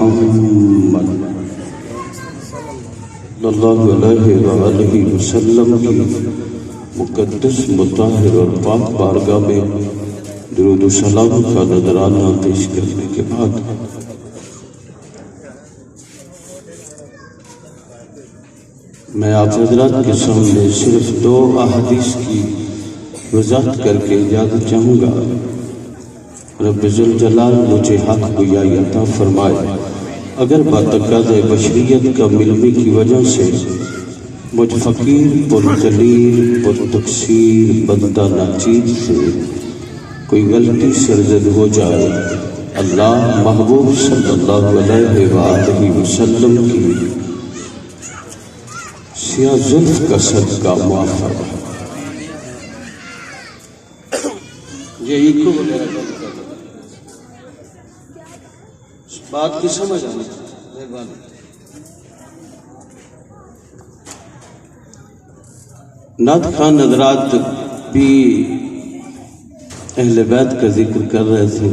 محمد صلی اللہ علیہ وآلہ وسلم کی مقدس مطہر اور پاک بارگاہ میں درود و سلام کا نذرانہ پیش کرنے کے بعد میں آپ حضرات کے سامنے صرف 2 احادیث کی وضاحت کر کے اجازت چاہوں گا۔ رب ذوالجلال مجھے حق گویائی عطا فرمائے۔ اگر باتقاضۂ بشریت کا ملنے کی وجہ سے مجھ فقیر پرذلیل پرتقصیر بندہ ناچیز سے کوئی غلطی سرزد ہو جائے، اللہ محبوب صلی اللہ علیہ وآلہ وسلم کی سیاہ زلف کا صدقہ معاف فرمائے۔ یہ ایکو وغیرہ بات کی سمجھ آنی مہربانی۔ نعت خان حضرات بھی اہل بیت کا ذکر کر رہے تھے،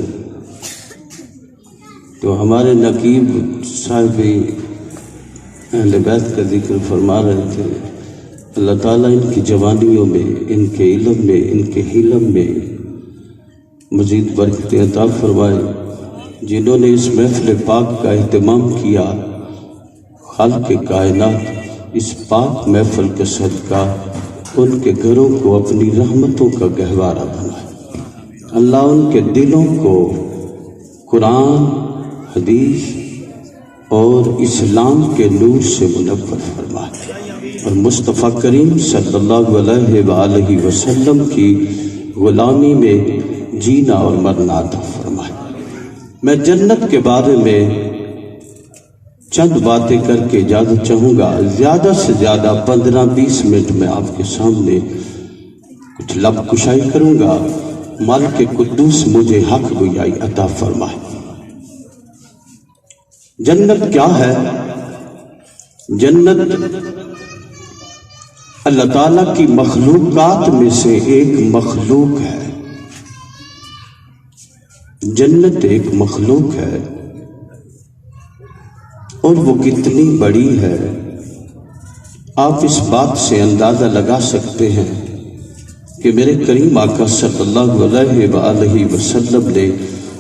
تو ہمارے نقیب صاحب بھی اہل بیت کا ذکر فرما رہے تھے۔ اللہ تعالیٰ ان کی جوانیوں میں، ان کے علم میں، ان کے حلم میں مزید برکتیں عطا فرمائے۔ جنہوں نے اس محفل پاک کا اہتمام کیا، خالق کائنات اس پاک محفل کا صدقہ ان کے گھروں کو اپنی رحمتوں کا گہوارہ بنائے۔ اللہ ان کے دلوں کو قرآن، حدیث اور اسلام کے نور سے منور فرمائے، اور مصطفیٰ کریم صلی اللہ علیہ وآلہ وسلم کی غلامی میں جینا اور مرنا عطا فرمائے۔ میں جنت کے بارے میں چند باتیں کر کے اجازت چاہوں گا۔ زیادہ سے زیادہ 15-20 منٹ میں آپ کے سامنے کچھ لب کشائی کروں گا۔ مالک قدوس مجھے حق گویائی عطا فرمائے۔ جنت کیا ہے؟ جنت اللہ تعالیٰ کی مخلوقات میں سے ایک مخلوق ہے۔ جنت ایک مخلوق ہے، اور وہ کتنی بڑی ہے آپ اس بات سے اندازہ لگا سکتے ہیں کہ میرے کریم آقا صلی اللہ علیہ وآلہ وسلم نے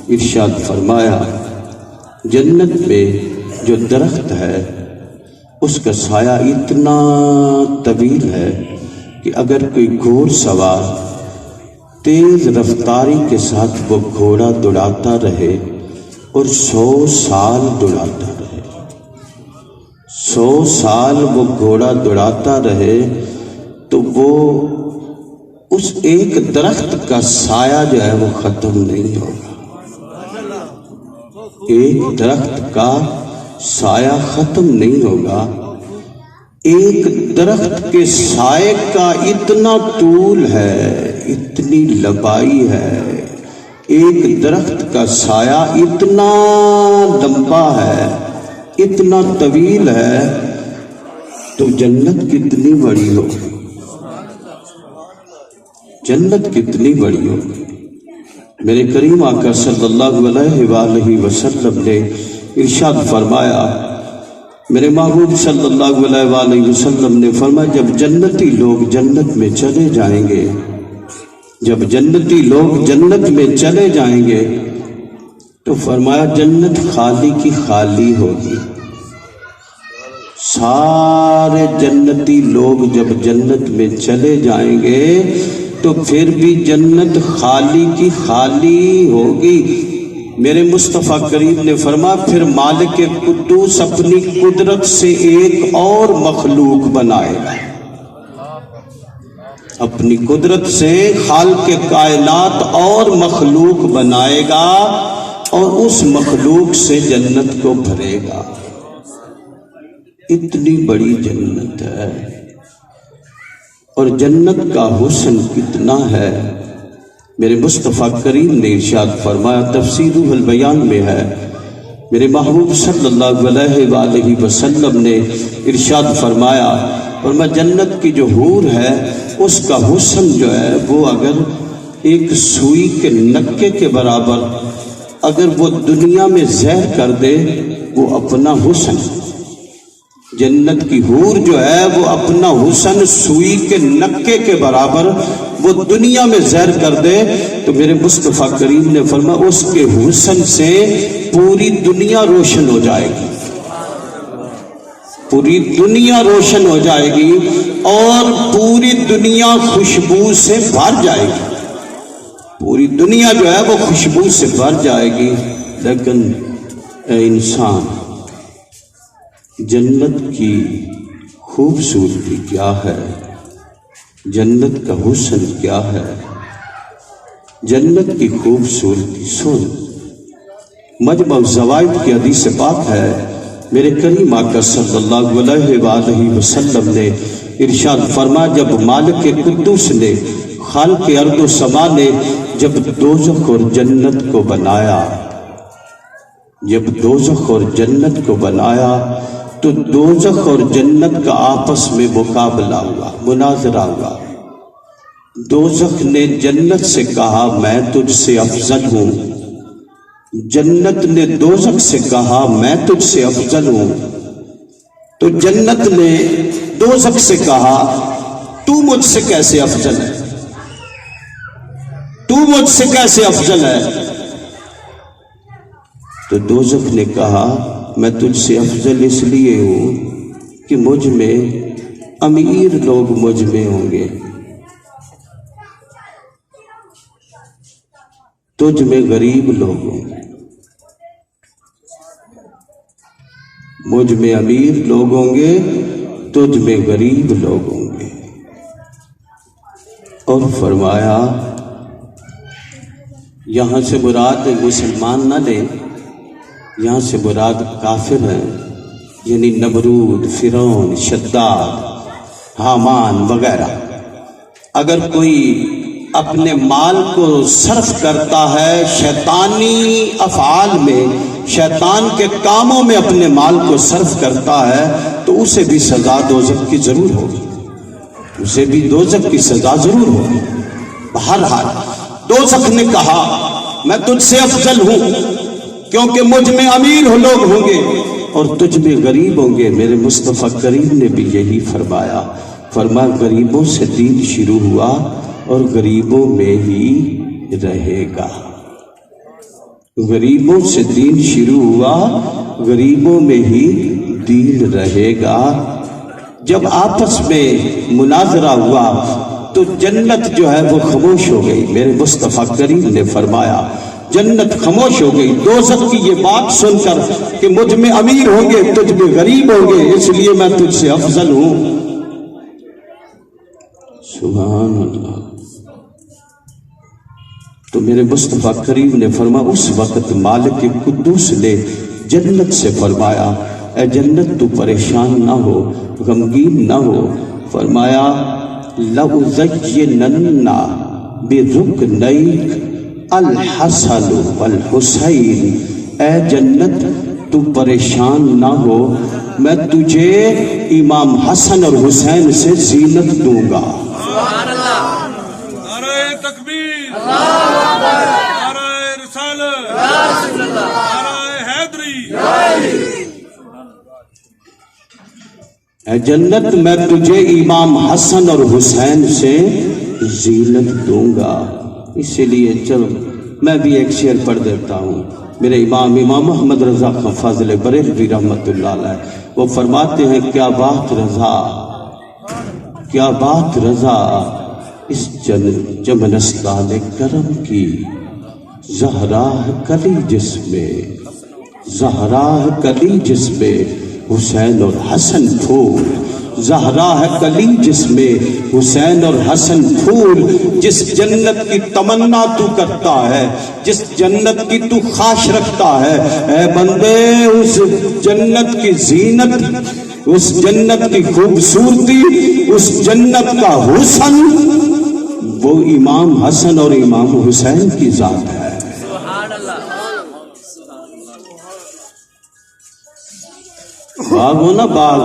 ارشاد فرمایا، جنت میں جو درخت ہے اس کا سایہ اتنا طویل ہے کہ اگر کوئی گھوڑ سوار تیز رفتاری کے ساتھ وہ گھوڑا دوڑاتا رہے اور 100 سال دوڑاتا رہے، 100 سال وہ گھوڑا دوڑاتا رہے، تو وہ اس ایک درخت کا سایہ جو ہے وہ ختم نہیں ہوگا۔ ایک درخت کا سایہ ختم نہیں ہوگا۔ ایک درخت کے سائے کا اتنا طول ہے، اتنی لمبائی ہے، ایک درخت کا سایہ اتنا لمبا ہے، اتنا طویل ہے، تو جنت کتنی بڑی ہوگی؟ جنت کتنی بڑی ہوگی؟ میرے کریم آقا صلی اللہ علیہ وآلہ وسلم نے ارشاد فرمایا، میرے محبوب صلی اللہ علیہ وآلہ وسلم نے فرمایا، جب جنتی لوگ جنت میں چلے جائیں گے، جب جنتی لوگ جنت میں چلے جائیں گے تو فرمایا جنت خالی کی خالی ہوگی۔ سارے جنتی لوگ جب جنت میں چلے جائیں گے تو پھر بھی جنت خالی کی خالی ہوگی۔ میرے مصطفیٰ کریم نے فرمایا، پھر مالک قدوس اپنی قدرت سے ایک اور مخلوق بنائے گا، اپنی قدرت سے خالق کائنات اور مخلوق بنائے گا، اور اس مخلوق سے جنت کو بھرے گا۔ اتنی بڑی جنت ہے، اور جنت کا حسن کتنا ہے۔ میرے مصطفیٰ کریم نے ارشاد فرمایا، تفسیر البیان میں ہے، میرے محبوب صلی اللہ علیہ وآلہ وسلم نے ارشاد فرمایا، اور میں جنت کی جو حور ہے اس کا حسن جو ہے وہ اگر ایک سوئی کے نکے کے برابر اگر وہ دنیا میں زہر کر دے، وہ وہ اپنا حسن، جنت کی حور جو ہے وہ اپنا حسن سوئی کے نکے کے برابر وہ دنیا میں زہر کر دے تو میرے مصطفیٰ کریم نے فرمایا اس کے حسن سے پوری دنیا روشن ہو جائے گی، پوری دنیا روشن ہو جائے گی اور پوری دنیا خوشبو سے بھر جائے گی، پوری دنیا جو ہے وہ خوشبو سے بھر جائے گی۔ لیکن اے انسان، جنت کی خوبصورتی کیا ہے، جنت کا حسن کیا ہے، جنت کی خوبصورتی سن۔ مجمع الزوائد کی حدیث پاک ہے، میرے کریم آقا صلی اللہ علیہ وآلہ وسلم نے ارشاد فرما، جب مالک قدوس نے خالق ارض و سما نے جب دوزخ اور جنت کو بنایا، جب دوزخ اور جنت کو بنایا تو دوزخ اور جنت کا آپس میں مقابلہ ہوا، مناظرہ ہوا۔ دوزخ نے جنت سے کہا میں تجھ سے افضل ہوں، جنت نے دوزخ سے کہا میں تجھ سے افضل ہوں، تو جنت نے دوزخ سے کہا تو مجھ سے کیسے افضل ہے، تو مجھ سے کیسے افضل ہے؟ تو دوزخ نے کہا میں تجھ سے افضل اس لیے ہوں کہ مجھ میں امیر لوگ مجھ میں ہوں گے، تجھ میں غریب لوگ ہوں گے، مجھ میں امیر لوگ ہوں گے، تجھ میں غریب لوگ ہوں گے۔ اور فرمایا یہاں سے مراد مسلمان نہ لے، یہاں سے مراد کافر ہیں، یعنی نمرود، فرعون، شداد، حامان وغیرہ۔ اگر کوئی اپنے مال کو صرف کرتا ہے شیطانی افعال میں، شیطان کے کاموں میں اپنے مال کو صرف کرتا ہے تو اسے بھی سزا دوزخ کی ضرور ہوگی، اسے بھی دوزخ کی سزا ضرور ہوگی۔ بہرحال دوزخ نے کہا میں تجھ سے افضل ہوں کیونکہ مجھ میں امیر لوگ ہوں گے اور تجھ میں غریب ہوں گے۔ میرے مصطفیٰ کریم نے بھی یہی فرمایا، فرمایا غریبوں سے دین شروع ہوا اور غریبوں میں ہی رہے گا، غریبوں سے دین شروع ہوا، غریبوں میں ہی دین رہے گا۔ جب آپس میں مناظرہ ہوا تو جنت جو ہے وہ خاموش ہو گئی۔ میرے مصطفیٰ کریم نے فرمایا جنت خاموش ہو گئی دوزخ کی یہ بات سن کر کہ مجھ میں امیر ہوں گے، تجھ میں غریب ہوں گے، اس لیے میں تجھ سے افضل ہوں۔ سبحان اللہ۔ تو میرے مصطفیٰ کریم نے فرمایا اس وقت مالک قدوس نے جنت سے فرمایا اے جنت تو پریشان نہ ہو، غمگین نہ ہو۔ فرمایا لَأُزَيِّنَنَّ بِرُكْنَيْكَ الحسن والحسین، اے جنت تو پریشان نہ ہو، میں تجھے امام حسن اور حسین سے زینت دوں گا۔ سبحان اللہ، نعرہ تکبیر، نعرہ رسالت، نعرہ حیدری۔ اے جنت میں تجھے امام حسن اور حسین سے زینت دوں گا۔ اسی لیے چل میں بھی ایک شعر پڑھ دیتا ہوں۔ میرے امام محمد رضا خان فاضل بریلوی رحمت اللہ علیہ وہ فرماتے ہیں کیا بات رضا، کیا بات رضا اس چمنستان کرم کی، زہرا کلی جس میں، زہرا کلی جس میں حسین اور حسن پھول، زہرا ہے کلی جس میں حسین اور حسن پھول، جس جنت کی تمنا تو کرتا ہے، جس جنت کی تو خواہش رکھتا ہے، اے بندے اس جنت کی زینت، اس جنت کی خوبصورتی، اس جنت کا حسن وہ امام حسن اور امام حسین کی ذات ہے۔ باغ ہو نا باغ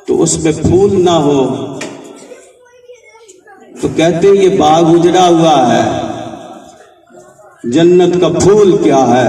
تو اس میں پھول نہ ہو تو کہتے ہیں یہ باغ اجڑا ہوا ہے۔ جنت کا پھول کیا ہے؟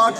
8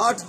8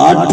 8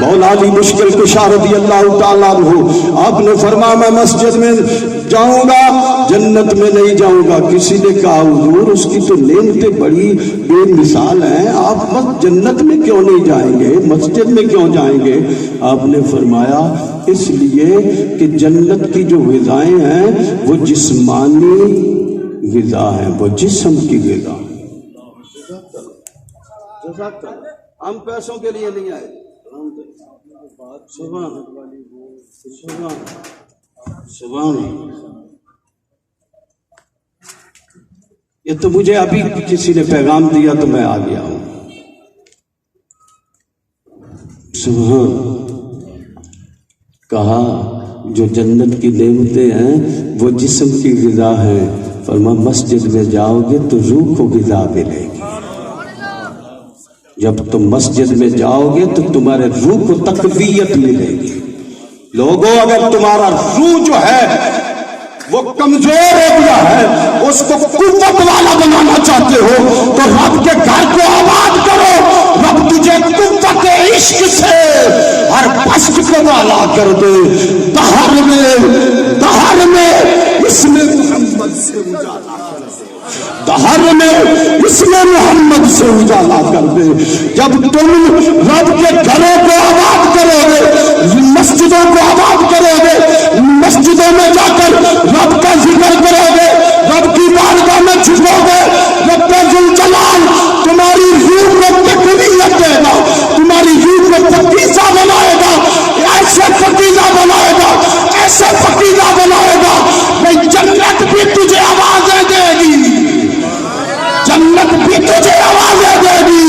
مولا علی مشکل کشا رضی اللہ تعالیٰ عنہ آپ نے فرمایا میں مسجد میں جاؤں گا جنت میں نہیں جاؤں گا. کسی نے کہا حضور اس کی تو نعمتیں بڑی بے مثال ہیں, آپ بس جنت میں کیوں نہیں جائیں گے, مسجد میں کیوں جائیں گے؟ آپ نے فرمایا اس لیے کہ جنت کی جو غذائیں ہیں وہ جسمانی غذا ہیں, وہ جسم کی غذا. ہم پیسوں کے لیے نہیں آئے. سبحان سبحان سبحان. یہ تو مجھے ابھی کسی نے پیغام دیا تو میں آ گیا ہوں. سبحان. کہا جو جنت کی نعمتیں ہیں وہ جسم کی غذا ہیں. فرما مسجد میں جاؤ گے تو روح کو غذا ملے گی. جب تم مسجد میں جاؤ گے تو تمہارے روح کو تقویت ملے گی. لوگوں اگر تمہارا روح جو ہے وہ کمزور ہو گیا ہے, اس کو قوت والا بنانا چاہتے ہو تو رب کے گھر کو آباد کرو. رب تجھے قوت عشق سے ہر پشت کو والا کر دے. دہر میں اس میں محمد سے اجالا کر دے. دہر میں اس میں محمد سے اجالا کر دے. جب تم رب کے گھروں کو آباد کرو گے, مسجدوں کو آباد کرو گے, مسجدوں میں جا کر رب کا ذکر کرو گے, رب کی بارگاہ میں جھکو گے, رب ذوالجلال تمہاری روح کو تقویت دے گا, تمہاری روح کو پکیزہ بنائے گا. ایسے پکیزہ بنائے گا, ایسے پکیزہ بنائے گا کہ جنت بھی تجھے آوازیں دے گی. جنت بھی تجھے آوازیں دے گی.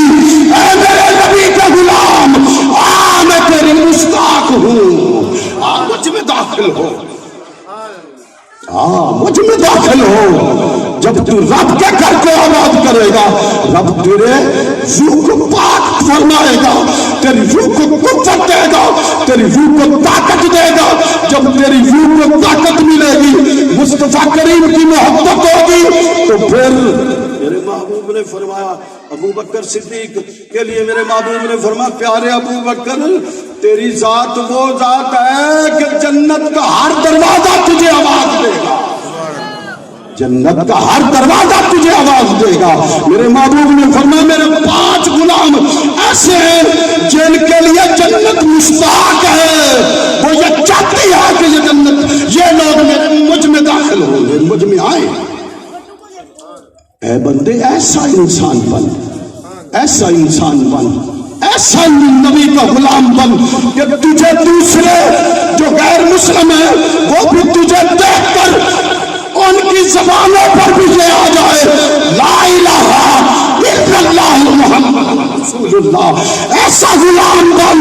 اے میرے نبی کا غلام, میں تیری مشتاق ہوں, مجھ میں داخل ہو, مجھ میں داخل ہو. جب تو رب کے گھر کو آباد کرے گا رب تیرے روح کو پاک فرمائے گا, تیری روح کو قوت دے گا, تیری روح کو طاقت دے گا. جب تیری روح کو طاقت ملے گی, مصطفیٰ کریم کی محبت ہوگی تو پھر میرے محبوب نے فرمایا ابو بکر صدیق کے لیے میرے محبوب نے فرمایا پیارے ابو بکر تیری ذات وہ ذات ہے کہ جنت کا ہر دروازہ تجھے آواز دے گا. جنت کا ہر دروازہ تجھے آواز دے گا. میرے محبوب نے فرمایا میرے 5 غلام ایسے ہیں جن کے لیے جنت مشتاق ہے, وہ یہ چاہتی ہے کہ یہ جنت, یہ لوگ مجھ میں داخل ہوں گے, مجھ میں آئیں. اے بندے ایسا انسان بن, ایسا انسان بن, ایسا نبی کا غلام بن کہ تجھے دوسرے جو غیر مسلم ہیں وہ بھی تجھے دیکھ کر ان کی زبانوں پر بھی یہ آ جائے لا الہ الا اللہ محمد رسول اللہ. ایسا غلام بن,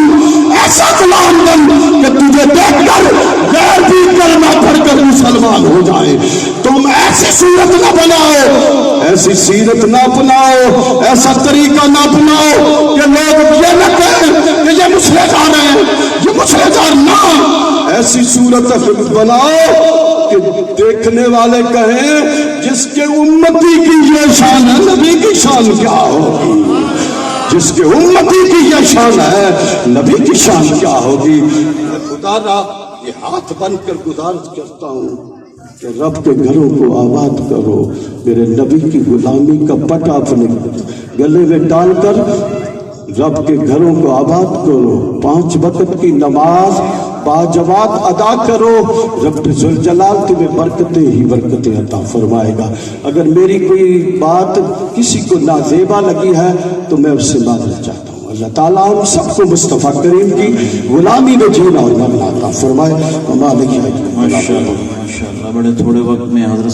ایسا غلام بن کہ تجھے دیکھ کر غیر بھی کلمہ پڑھ کر مسلمان ہو جائے. تم ایسی صورت نہ بناؤ, ایسی سیرت نہ اپناؤ, ایسا طریقہ نہ اپناؤ کہ لوگ یہ نہ کہیں کہ یہ مسلے جا رہے ہیں, یہ مسلے جا نہ. ایسی صورت بناؤ کہ دیکھنے والے کہیں جس کے امتی کی یہ شان ہے نبی کی شان کیا ہوگی, جس کے امتی کی یہ شان ہے نبی کی شان کیا ہوگی. خدا را یہ ہاتھ بن کر گزارش کرتا ہوں کہ رب کے گھروں کو آباد کرو. میرے نبی کی غلامی کا پٹا اپنے گلے میں ڈال کر رب کے گھروں کو آباد کرو. 5 وقت کی نماز باجماعت ادا کرو. رب ذوالجلال تمہیں برکتیں ہی برکتیں عطا فرمائے گا. اگر میری کوئی بات کسی کو نازیبا لگی ہے تو میں اس سے معذرت چاہتا ہوں. اللہ تعالیٰ ہم سب کو مصطفیٰ کریم کی غلامی میں جینا اور مرنا عطا فرمائے. ماشاءاللہ بڑے تھوڑے وقت میں حضرت